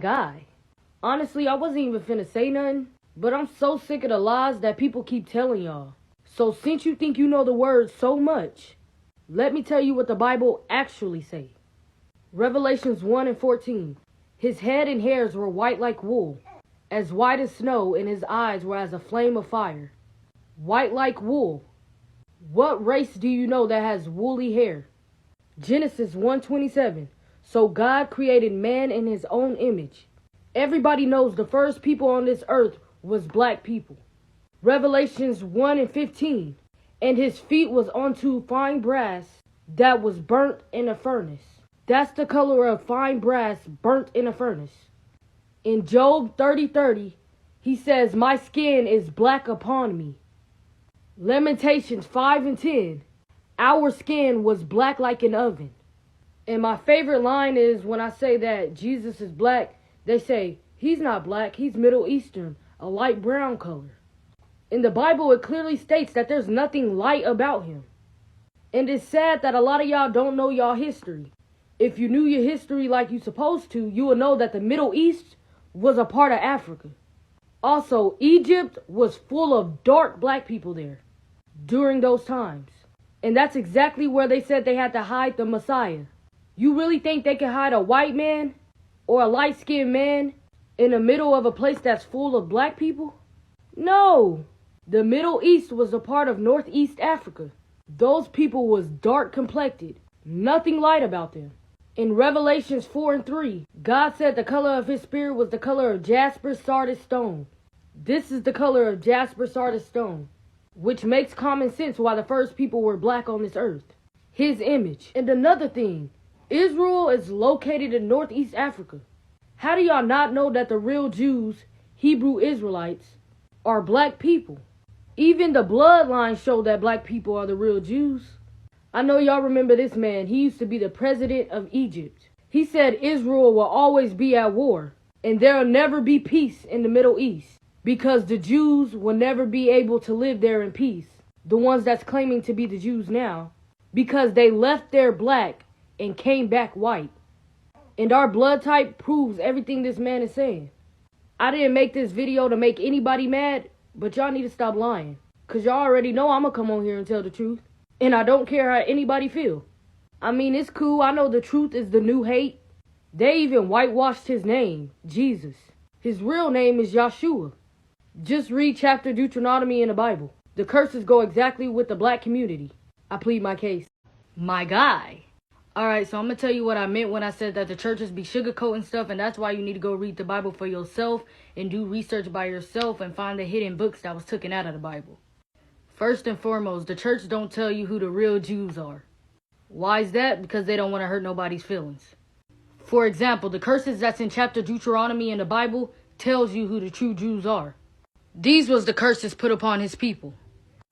Guy. Honestly, I wasn't even finna say nothing, but I'm so sick of the lies that people keep telling y'all. So since you think you know the word so much, let me tell you what the Bible actually say. Revelations 1:14. His head and hairs were white like wool, as white as snow, and his eyes were as a flame of fire. White like wool. What race do you know that has woolly hair? Genesis 1:27. So God created man in his own image. Everybody knows the first people on this earth was black people. Revelations 1:15. And his feet was onto fine brass that was burnt in a furnace. That's the color of fine brass burnt in a furnace. In Job 30:30, he says, my skin is black upon me. Lamentations 5:10. Our skin was black like an oven. And my favorite line is when I say that Jesus is black, they say, he's not black, he's Middle Eastern, a light brown color. In the Bible, it clearly states that there's nothing light about him. And it's sad that a lot of y'all don't know y'all history. If you knew your history like you supposed to, you would know that the Middle East was a part of Africa. Also, Egypt was full of dark black people there during those times. And that's exactly where they said they had to hide the Messiah. You really think they can hide a white man or a light-skinned man in the middle of a place that's full of black people? No. The Middle East was a part of Northeast Africa. Those people was dark complected. Nothing light about them. In Revelations 4:3, God said the color of his spirit was the color of jasper sardis stone. This is the color of jasper sardis stone, which makes common sense why the first people were black on this earth. His image. And another thing, Israel is located in Northeast Africa. How do y'all not know that the real Jews, Hebrew Israelites, are black people? Even the bloodlines show that black people are the real Jews. I know y'all remember this man. He used to be the president of Egypt. He said Israel will always be at war, and there'll never be peace in the Middle East, because the Jews will never be able to live there in peace. The ones that's claiming to be the Jews now, because they left there black and came back white. And our blood type proves everything this man is saying. I didn't make this video to make anybody mad, but y'all need to stop lying. Because y'all already know I'm going to come on here and tell the truth. And I don't care how anybody feel. I mean, it's cool. I know the truth is the new hate. They even whitewashed his name, Jesus. His real name is Yahshua. Just read chapter Deuteronomy in the Bible. The curses go exactly with the black community. I plead my case. My guy. Alright, so I'm going to tell you what I meant when I said that the churches be sugarcoating stuff, and that's why you need to go read the Bible for yourself and do research by yourself and find the hidden books that was taken out of the Bible. First and foremost, the church don't tell you who the real Jews are. Why is that? Because they don't want to hurt nobody's feelings. For example, the curses that's in chapter Deuteronomy in the Bible tells you who the true Jews are. These was the curses put upon his people.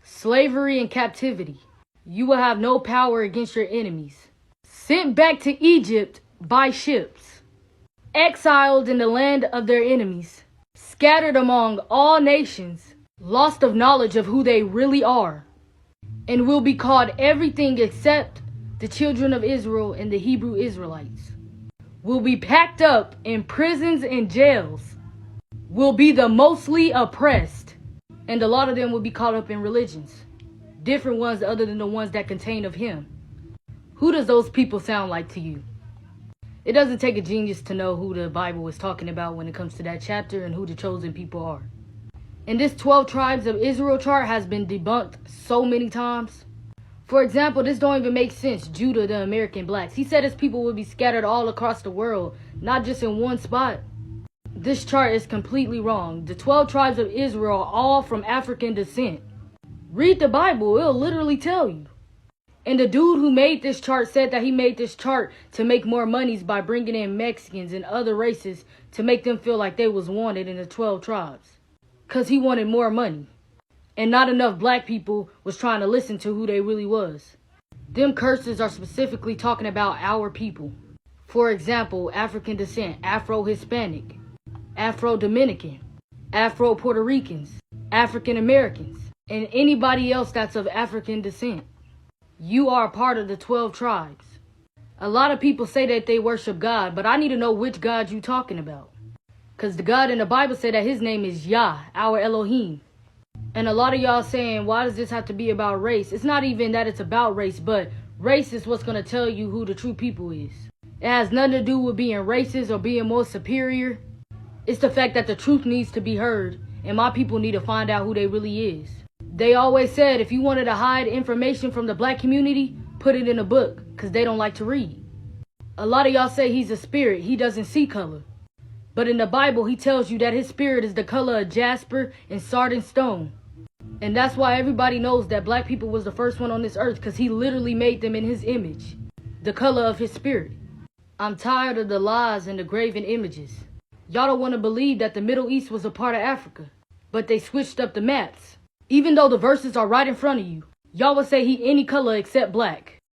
Slavery and captivity. You will have no power against your enemies. Sent back to Egypt by ships, exiled in the land of their enemies, scattered among all nations, lost of knowledge of who they really are, and will be called everything except the children of Israel and the Hebrew Israelites, will be packed up in prisons and jails, will be the mostly oppressed, and a lot of them will be caught up in religions, different ones other than the ones that contain of him. Who does those people sound like to you? It doesn't take a genius to know who the Bible is talking about when it comes to that chapter and who the chosen people are. And this 12 tribes of Israel chart has been debunked so many times. For example, this don't even make sense. Judah, the American blacks. He said his people would be scattered all across the world, not just in one spot. This chart is completely wrong. The 12 tribes of Israel are all from African descent. Read the Bible, it'll literally tell you. And the dude who made this chart said that he made this chart to make more monies by bringing in Mexicans and other races to make them feel like they was wanted in the 12 tribes. Because he wanted more money. And not enough black people was trying to listen to who they really was. Them curses are specifically talking about our people. For example, African descent, Afro-Hispanic, Afro-Dominican, Afro-Puerto Ricans, African Americans, and anybody else that's of African descent. You are a part of the 12 tribes. A lot of people say that they worship God, but I need to know which God you talking about. Because the God in the Bible said that his name is Yah, our Elohim. And a lot of y'all saying, why does this have to be about race? It's not even that it's about race, but race is what's going to tell you who the true people is. It has nothing to do with being racist or being more superior. It's the fact that the truth needs to be heard, and my people need to find out who they really is. They always said if you wanted to hide information from the black community, put it in a book, because they don't like to read. A lot of y'all say he's a spirit, he doesn't see color. But in the Bible, he tells you that his spirit is the color of jasper and sardine stone. And that's why everybody knows that black people was the first one on this earth, because he literally made them in his image, the color of his spirit. I'm tired of the lies and the graven images. Y'all don't want to believe that the Middle East was a part of Africa, but they switched up the maps. Even though the verses are right in front of you, y'all would say he any color except black.